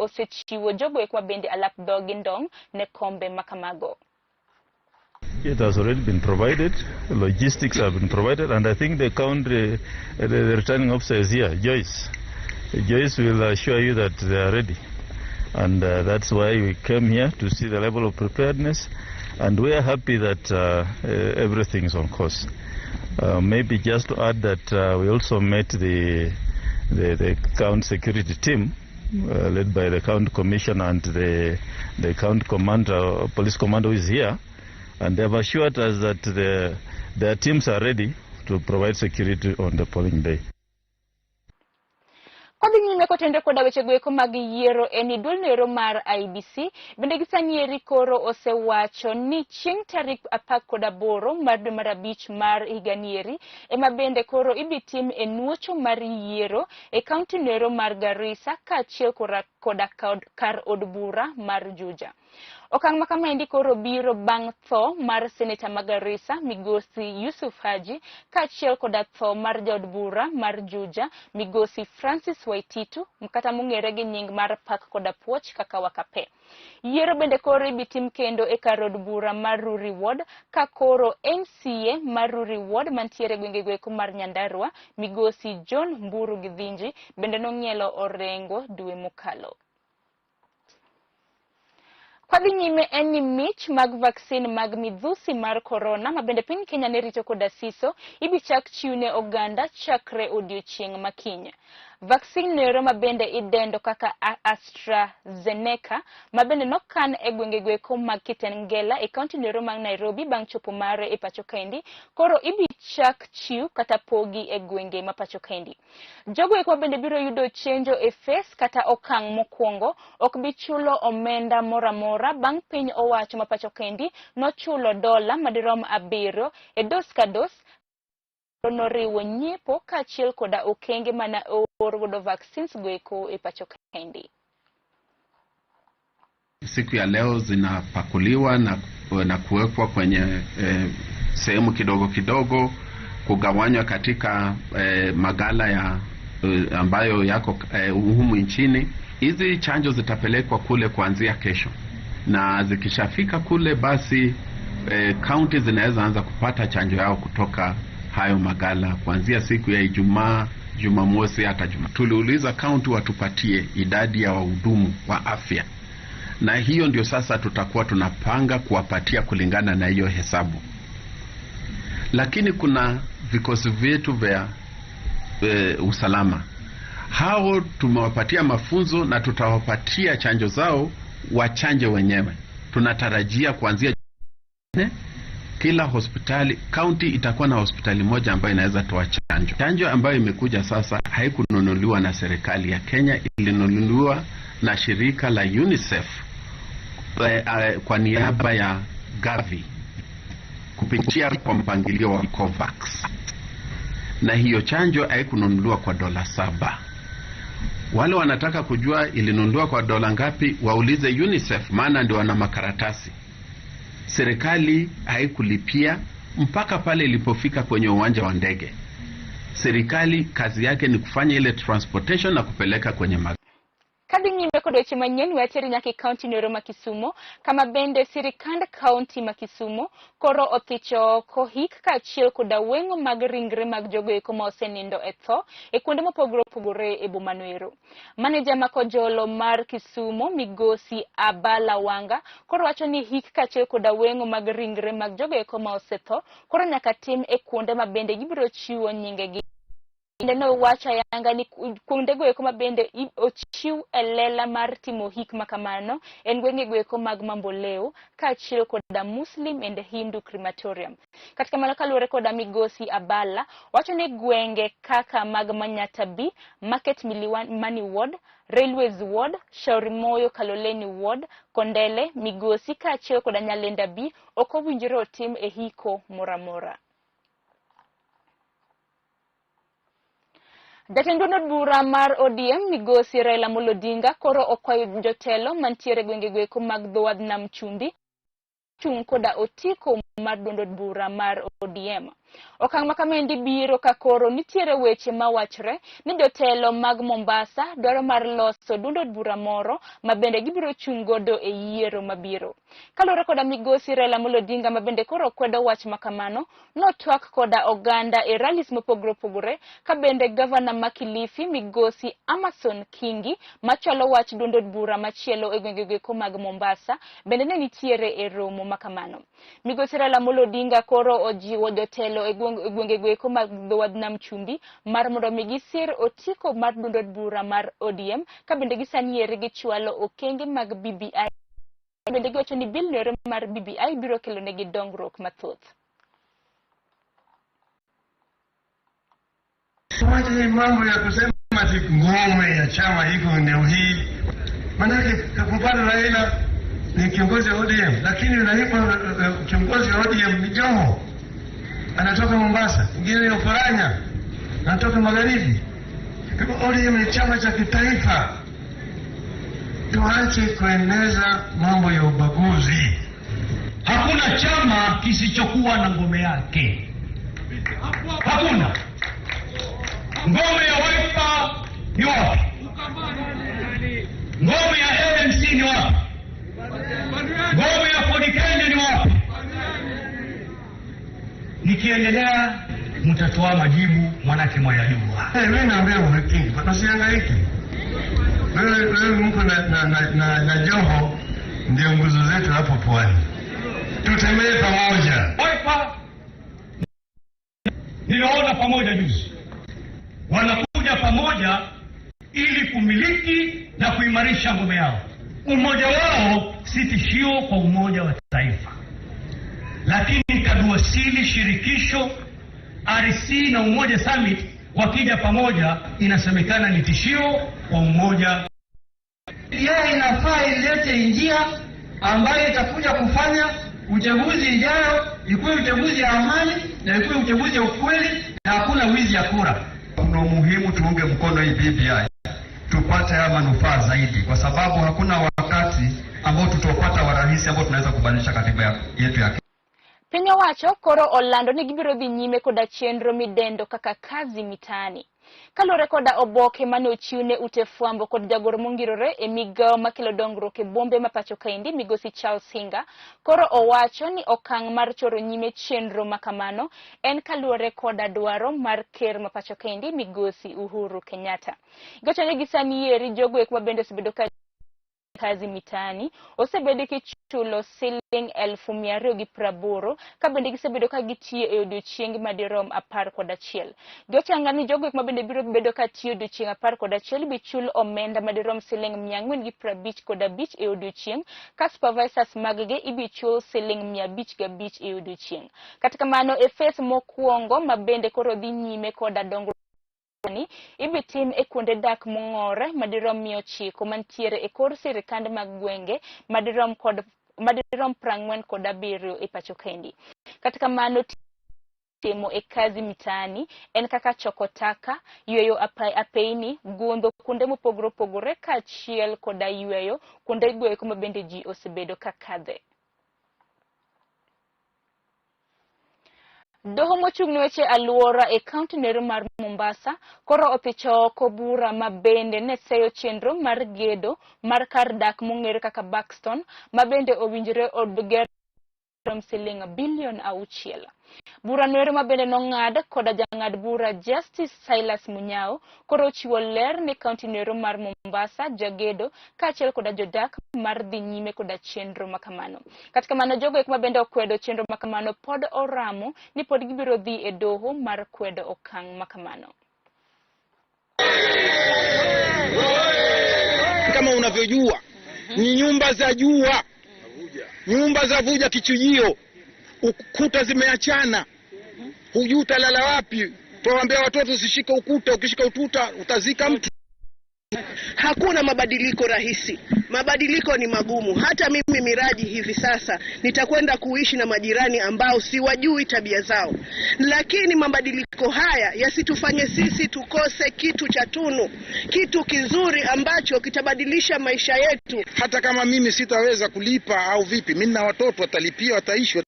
osechiwo jogo ekwa bende alap dogindong ne kombe makamago. It has already been provided, logistics have been provided, and I think the country, the returning officer is here, Joyce. Joyce will assure you that they are ready. And that's why we came here to see the level of preparedness, and we are happy that everything is on course. Maybe just to add that we also met the county security team, led by the county commissioner and the county commander, police commander who is here. And they have assured us that their teams are ready to provide security on the polling day. Kodhi nyime kotende koda weche goeko mag yiero eni duol nero mar IBC bende gisanieri koro osewacho ni chieng' tarik 18 mar dwe mar abich mar higanieri ema bende koro ibitim e nuocho mar yiero e kaunti nero mar Garissa kaachiel koda kar od bura mar Juja. Okang' makamendi koro biro bang' tho mar seneta ma Garissa Migosi Yusuf Haji kaachiel koda tho mar jaod bura mar Juja Migosi Francis Waititu mkata mong'ere gi nying mar Pak koda Puoch kaka Wakape. Yiero bende koro ibitim kendo e kar od bura mar Ruri Ward ka koro MCA mar Ruri Ward mantiere gwengego mar Nyandarua Migosi John Mburu Githinji bende nong'ielo orengo dwe mokalo. Kodhi nyime eni mich mag vaccine mag midhusi mar corona mabende piny Kenya ne rito koda siso ibichak chiwne oganda chakre odiochieng' makinya. Vaccine nero mabende idendo kaka AstraZeneca mabende nokan e gwengego mag Kitengela e kaunti nero mag Nairobi bang' chopo mare e pacho kendi koro ibichak chiw kata pogi e gwenge ma pacho kendi. Jogo eko bende biro yudo chenjo e face kata okang' mokwongo ok bichulo omenda moramora bang' piny owacho ma pacho kendi nochulo dola madirom 7 e dos ka dos noriwo nyiepo kaachiel koda okenge mana oro godo vaccines goeko e pacho kendi. Siku ya leo zinapakuliwa na kuwekwa kwenye sehemu kidogo kidogo kugawanywa katika magala ya ambayo yako humu nchini. Hizi chanjo zitapelekwa kule kuanzia kesho, na zikishafika kule basi county zinaweza anza kupata chanjo yao kutoka hayo magala kuanzia siku ya Ijumaa, Jumamosi hata Jumatatu. Tuliuliza county watupatie idadi ya wahudumu wa afya, na hiyo ndio sasa tutakuwa tunapanga kuwapatia kulingana na hiyo hesabu. Lakini kuna vikosi vyetu vya usalama, hao tumewapatia mafunzo na tutawapatia chanjo zao wachanje wenyewe. Tunatarajia kuanzia kila hospitali, county itakuwa na hospitali moja ambayo inaweza toa chanjo. Chanjo ambayo imekuja sasa haikununuliwa na serikali ya Kenya, ilinunuliwa na shirika la UNICEF kwa niaba ya Gavi kupitia kwa mpangilio wa COVAX. Na hiyo chanjo haikununuliwa kwa $7. Wale wanataka kujua ilinunuliwa kwa dola ngapi, waulize UNICEF, maana ndio wana makaratasi. Serikali haikulipia mpaka pale ilipofika kwenye uwanja wa ndege. Serikali kazi yake ni kufanya ile transportation na kupeleka kwenye Kadhi nyime kod weche manyien wateri nyaka kaunti nero ma Kisumo kama bende sirikand kaunti ma Kisumo koro othicho kohik kaachiel koda weng'o mag ringre mag jogo eko ma osenindo e tho e kuonde mopogore opogore e boma noero. Maneja ma kojolo mar Kisumo Migosi Abala Wanga koro wacho ni hik kaachiel koda weng'o mag ringre mag jogo eko ma osetho koro nyaka tim e kuonde ma bende gibiro chiwo nyingegi. Ndeno wacha yanga ni kuondego eko mabende ochiw elela mar timo hik makamano en gwengego eko mag Mamboleo kaachiel koda Muslim and Hindu crematorium. Katika mano kaluwore koda Migosi Abala wacho ni gwenge kaka mag Manyatabi, Market Milimani Ward, Railways Ward, Shauri Moyo Kaloleni Ward, Kondele, Migosi kaachiel koda Nyalenda B ok owinjore otim e hiko moramora. Jatend od bura mar ODM Migosi Raila Amolo Odinga koro okwayo jotelo mantiere gwengego eko mag dho wadh nam chumbi chung koda otiko mar duond od bura mar ODM. Okang' makamendi biro kakoro nitiere weche mawachre ni jotelo mag Mombasa dwaro mar loso duond od bura moro mabende gibiro chung' godo e yiero mabiro. Kalure koda migosi Raila Amolo Odinga mabende koro kwedo wach makamano, notwak koda oganda e rallies mopogore opogore, kabende gavana ma Kilifi migosi Amason Kingi machalo wach duond od bura machielo e gwengego mag Mombasa bende ne nitiere e romo makamano. Migosi Raila Amolo Odinga koro ojiwo jotelo e gwengego mag dhowadh nam chumbi mar mondo mi gisir otiko mar duond od bura mar ODM kabende gisaniere gichwalo okenge mag BBI. Bende giwacho ni bill nore mar BBI biro kelo negi dongruok mathoth. Wacha hii mambo ya kusema ati ngome ya chama iko eneo hii. Manake kupata Raila ni kiongozi wa ODM, lakini unaipa kiongozi wa ODM ni Joho. Anatoka Mombasa, mwingine ni Oparanya, anatoka Magharibi. Kwa ODM ni chama cha kitaifa. Tuache kueneza mambo ya ubaguzi. Hakuna chama kisichokuwa na ngome yake. Hakuna. Ngome ya Wiper ni wapi? Ngome ya ANC ni wapi? Ngome ya Ford Kenya ni wapi? Nikiendelea mtatoa majibu mwanake mwayajua. Mimi naambia mhakiki, pasihangaiki. Wewe mko na Joho ndio nguzo zetu hapo pwani. Tutembee pamoja. Wiper niliona pamoja juzi. Wanakuja pamoja ili kumiliki na kuimarisha ngome yao. Umoja wao si tishio kwa umoja wa taifa. Lakini kaduasili shirikisho, RC na Umoja Summit wakija pamoja inasemekana ni tishio kwa umoja. Yeye inafaa ilete njia ambayo itakuja kufanya uchaguzi ijao ikuwe uchaguzi ya amani na ikuwe uchaguzi ya ukweli na hakuna wizi ya kura. Kuna muhimu tuunge mkono hii BBI tupate haya manufaa zaidi, kwa sababu hakuna wakati ambao tutopata warahisi ambao tunaweza kubadilisha katiba yetu ya Piny owacho koro olando ni gibiro dhi nyime koda chenro midendo kaka kazi mitaani. Kalure koda oboke mane ochiwne ute fwambo kod jagoro mongirore e migao makelo dongruok e bombe ma pacho kaendi migosi Charles Singa koro owacho ni okang' mar choro nyime chenro makamano en kalure koda dwaro mar ker ma pacho kaendi migosi Uhuru Kenyatta. Gocho ne gisanieri jogo mabende sebedo ka kazi mitaani osebedo kichulo siling 280 kabende gisebedo ka gitiyo e odiochienge madirom 11. Gochanga ni jogo mabende biro bedo ka tiyo odiochieng 11 bichul omenda madirom siling 455 e odiochieng ka supervisors magge ibichul siling 505 e odiochieng. Katika mano e phase mokwongo mabende koro dhi nyime koda dongo ibitim e kuonde dak mong'ore madirom 900 mantiere e kor sirikande mag gwenge madirom 47 e pacho kaendi. Katika mano timo e kazi mitaani en kaka choko taka, yweyo apeini, gundo kuonde mopogore opogore kaachiel koda yweyo kuonde gweko mabende ji osebedo ka kadhe. Doho mochung'ne weche aluora e kaunti nero mar Mombasa koro othicho oko bura mabende ne seyo chenro mar gedo mar kar dak mong'ere kaka Buxton mabende owinjore od gero siling $1 billion. Bura nero mabende nong'ad koda jang'ad bura Justice Silas Munyao koro chiwo ler ne kaunti nero mar Mombasa jagedo kaachiel koda jodak mar dhi nyime koda chenro makamano. Katika mano jogo mabende okwedo chenro makamano pod oramo ni pod gibiro dhi e doho mar kwedo okang' makamano. Kama unavyojua ni nyumba za jua, nyumba za vuja kichujio, ukuta zimeachana, hujui utalala wapi. Tuwaambia watoto usishike ukuta, ukishika ukuta utazika mtu. Hakuna mabadiliko rahisi. Mabadiliko ni magumu. Hata mimi miradi hivi sasa nitakwenda kuishi na majirani ambao siwajui tabia zao. Lakini mabadiliko haya yasitufanye sisi tukose kitu cha tunu, kitu kizuri ambacho kitabadilisha maisha yetu. Hata kama mimi sitaweza kulipa au vipi, mimi na watoto watalipia, wataishi.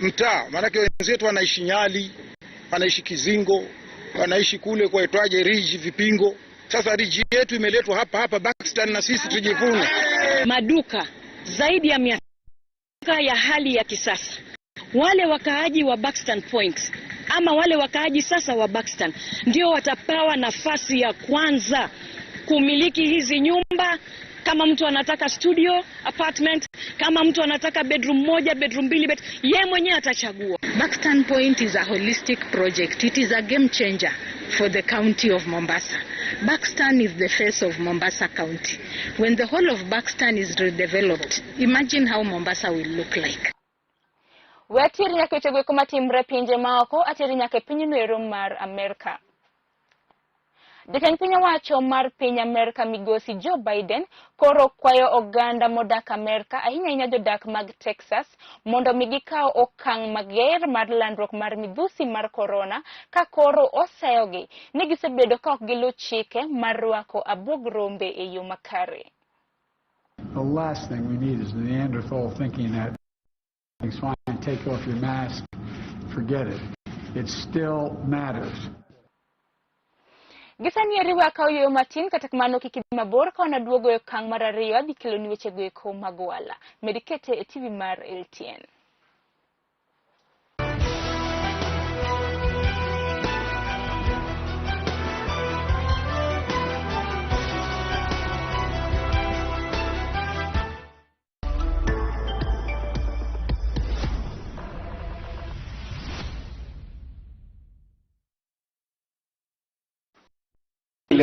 mtaa, maanake wenzetu wanaishi Nyali, wanaishi Kizingo, wanaishi kule kwa etwaje Ridge Vipingo. Sasa Ridge yetu imeletwa hapa Buxton na sisi tujivune. Maduka zaidi ya 100 ya hali ya kisasa. Wale wakaaji wa Buxton Point ama wale wakaaji sasa wa Buxton ndio watapewa nafasi ya kwanza kumiliki hizi nyumba. Kama mtu anataka studio apartment, kama mtu anataka bedroom moja, bedroom mbili, yeye mwenyewe atachagua. Buxton Point is a holistic project. It is a game changer for the county of Mombasa. Buxton is the face of Mombasa County. When the whole of Buxton is redeveloped, imagine how Mombasa will look like. Wetiri nyake chegwe kuma timbre pinje maoko atiri nyake pinyi nwero mar Amerika. Jatend piny owacho mar piny Amerika migosi Joe Biden koro kwayo oganda modak Amerika ahinya jodak mag Texas mondo migikaw okang' mager mar landruok mar midhusi mar corona ka koro oseyogi ni gisebedo ka ok giluw chike mar rwako abuog rombe e yo makare. The last thing we need is the Neanderthal thinking that it's fine, take off your mask, forget it. It still matters. Gisani ariwa kauyo matin katakmano kikimabor ka wanaduogo okang' mar ariyo adhi keloni weche go eko mag wala. Medikete e TV mar LTN.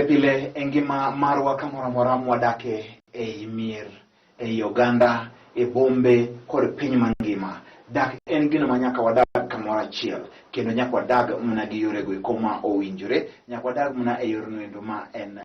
Pile engima marwa kamora moramu wadake e mier e Uganda e bombe kod piny mangima dak en gino manyaka wadag kamora chiel kendo nyaka wadag mna gi yore go koma owinjore nyaka wadag mna e yor nwendo ma en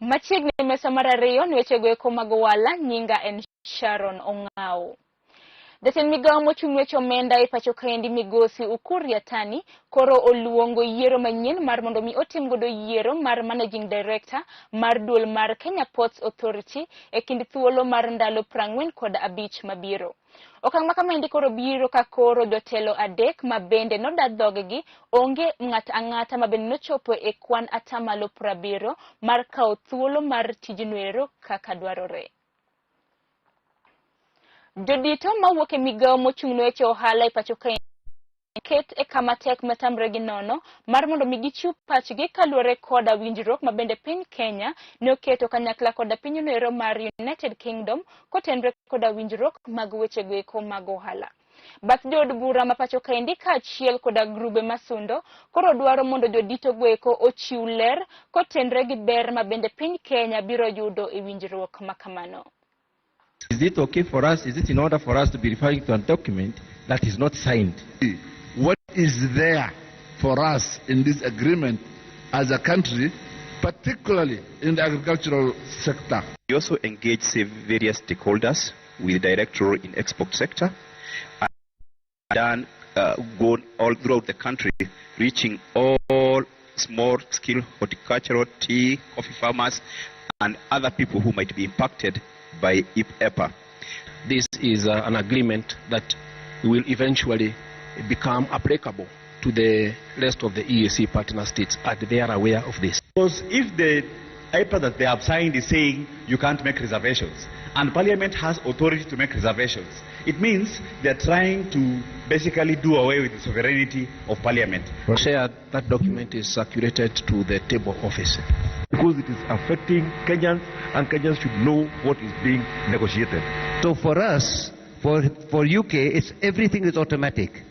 Machiegni mesa mar ariyo ni weche go eko mag wala nyinga en Sharon Ong'ao. Jatend migawo mochung' weche omenda e pacho kaendi migosi Ukur Yatani koro oluongo yiero manyien mar mondo mi otim godo yiero mar managing director mar duol mar Kenya Ports Authority e kind thuolo mar ndalo 45 mabiro. Okang' makamendi koro biro ka koro jotelo adek mabende nodadhogegi onge ng'at ang'ata mabende nochopo e kwan atamalo 70 mar kawo thuolo mar tijnwero kaka dwarore. Jodito mawuok e migawo mochung' weche ohala e pacho kae ket e kama tek matamre gi nono mar mondo mi gichiw pachgi kaluwore koda winjruok mabende piny Kenya ne oketo kanyakla koda piny nwero mar United Kingdom kotenre koda winjruok mag weche go eko mag ohala. Bath jod bura ma pacho kaendi kaachiel koda grube masundo koro dwaro mondo jodito go eko ochiw ler kotenre gi ber mabende piny Kenya biro yudo e winjruok makamano. Is it okay for us? Is it in order for us to be referring to a document that is not signed? What is there for us in this agreement as a country, particularly in the agricultural sector. We also engage various stakeholders with direct role in export sector and go all throughout the country, reaching all small-scale horticultural, tea, coffee farmers, and other people who might be impacted by EPA. This is an agreement that will eventually become applicable to the rest of the EAC partner states, and they are aware of this. Because if the IPA that they have signed is saying you can't make reservations, and Parliament has authority to make reservations, it means they are trying to basically do away with the sovereignty of Parliament. Share that document is circulated to the table office. Because it is affecting Kenyans, and Kenyans should know what is being negotiated. So for us, for UK, it's everything is automatic.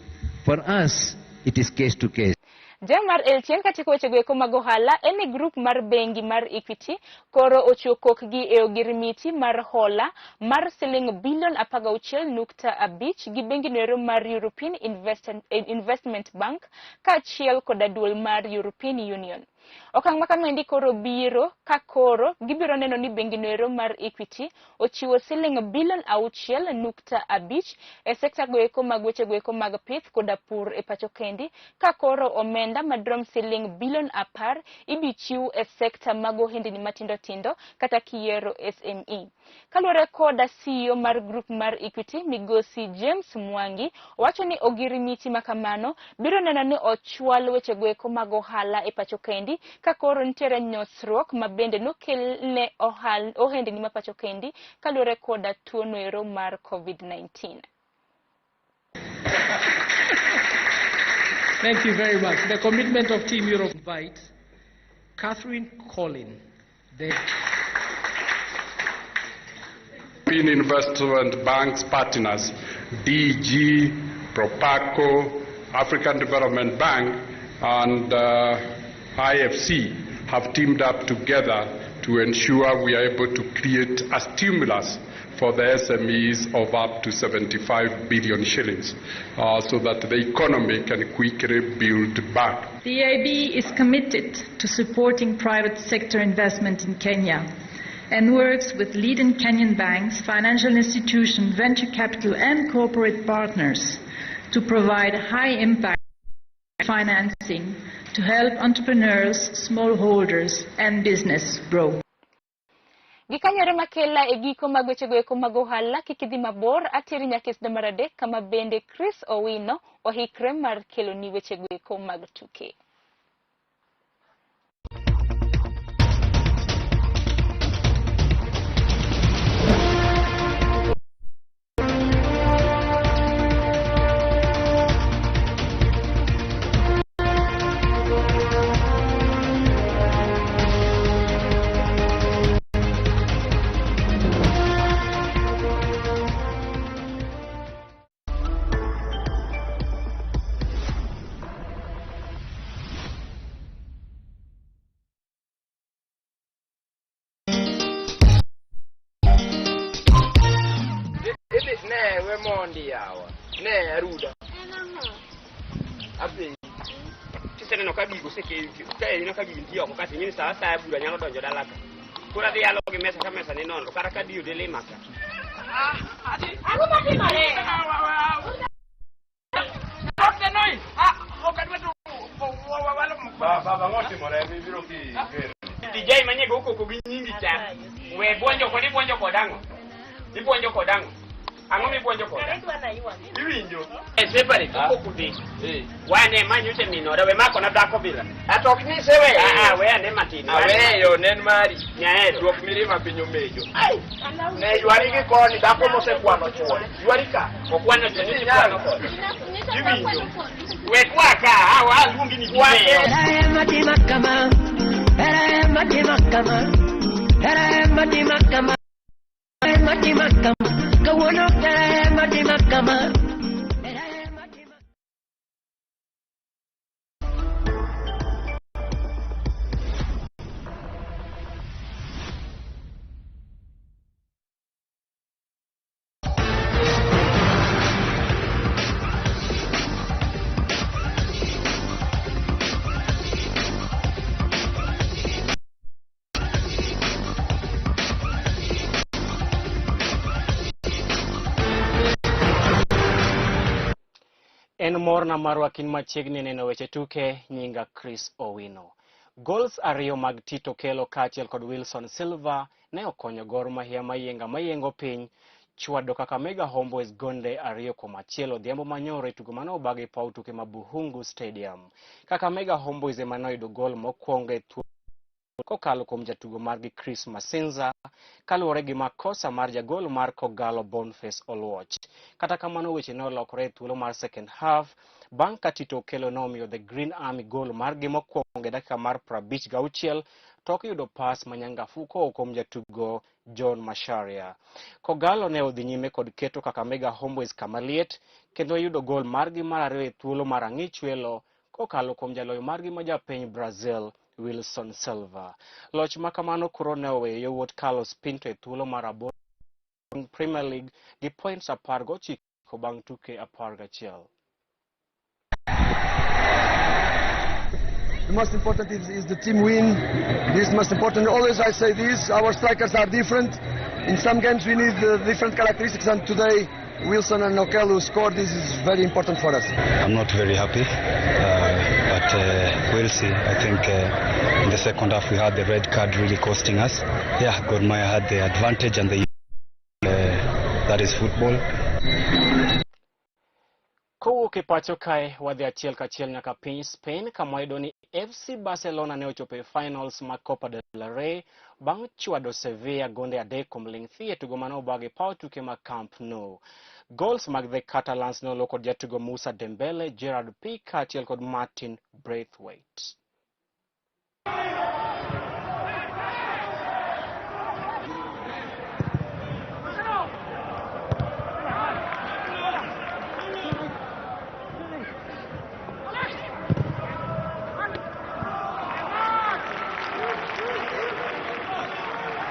For us, it is case to case. Jamar Eltien katika wechego eko magohala ene group mar bengi mar Equity koro ochokok gi e ogirimiti mar hola mar siling billion apaga uchel nukta abich gi bengi nero mar European Investment Bank ka chiel koda duol mar European Union. Okang makamendi koro biro ka koro gibiro neno ni bengi nero mar Equity ochiwo siling billion auchiel nukta abich e sekta goeko mag weche goeko mag pith koda pur e pacho kendi ka koro omenda madrom siling billion apar ibichiu e sekta mago hindini matindo tindo kata kiero SME. Kalore koda CEO mar group mar Equity migosi James Mwangi wacho ni ogirimiti makamano biro neno ni ochwal weche goeko mag ohala e pacho kendi ka koro ntere nyosruok mabende nokel ne ohendni ma pacho kendi kalore koda tuo noero mar COVID-19. Thank you very much. The commitment of Team Europe invites Catherine Collin, the European Investment Bank's partners, DG, Propaco, African Development Bank, and IFC have teamed up together to ensure we are able to create a stimulus for the SMEs of up to 75 billion shillings so that the economy can quickly build back. The EIB is committed to supporting private sector investment in Kenya and works with leading Kenyan banks, financial institutions, venture capital and corporate partners to provide high-impact financing to help entrepreneurs, smallholders and business grow. Gikanyore makela egiko magwechego eko magohala kikidhi mabor atiri nyakes damarade kama bende Chris Owino ohikre mar kelo ni wechego eko mag tuke. Mondi yawa ne aruda abi tisene no kabigo seke kae no kabigo ndio ko kati nyini saa bura nyalo donjo dalaka kura de yalo ke mesa kamesa ni nono kara kadio de le maka adi ako mati mare okte noi okadwetu baba ngoti more bibiro ki DJ manyego huko ko ginyingi cha we bonjo ko dango ni bonjo ko dango Angomi bonjo ko. Iwinjo. Separe ko kudi. Wane manyuche minora we mako na dako bila. Atokni sewe. We ane matini. We yo nen mari. Nyaero. Duok mirima pinyo mejo. Ai. Ne yuari ki koni dako mo se kwano chuo. Yuari ka. Ko kwano jeni kwano ko. Iwinjo. We kwaka hawa lungi ni kwake. Era matima kama. Era matima kama. Era matima kama. Era matima kama. Kawono kaya matima kama. En morna marwa kin machiegni neno weche tuke nyinga Chris Owino. Goals ariyo mag Tito Kelo kaachiel kod Wilson Silva ne okonyo Gor Mahia mayengo piny chwado Kakamega Homeboys gonde 2-1 odhiambo manyoro e tugo mane obagi paw tuke ma Buhungu Stadium. Kakamega Homeboys ema noyudo gol mokwongo e kokalo kuom jatugo margi Chris Masinza kaluwore gi makosa mar jagol mar Kogalo Boniface Oluoch. Kata kamano weche ne olokore e thuolo mar second half bang' ka Tito Kelo nomiyo the Green Army gol margi mokwongo e dakika mar 56 tok yudo pas manyangafu koa kuom jatugo John Masharia. Kogalo ne odhi nyime kod keto Kakamega Homeboys kama liet kendo yudo gol margi mar ariyo e thuolo mar ang'ich welo kokalo kuom jaloyo margi ma japiny Brazil Wilson Silva. Loch makamano koro ne oweyo yowuot Carlos Pinto e thuolo mar 8 Premier League gi points 19 bang' tuke 11. The most important is the team win. This is most important. Always I say this, our strikers are different. In some games we need different characteristics, and today Wilson and Okelu scored. This is very important for us. I'm not very happy, but we'll see. I think in the second half we had the red card really costing us. Yeah, Gor Mahia had the advantage, and that is football. Kowuok e pacho kae wadhi achiel kachiel nyaka piny Spain kama wayudo ni FC Barcelona ne ochopo e finals mag Copa del Rey bang' chwado Sevilla gonde 3-0 e tugo mane obagi paw tuke mag Camp Nou. Goals mag the Catalans ne olo kod jatugo Musa Dembele, Gerard Pique kaachiel kod Martin Braithwaite.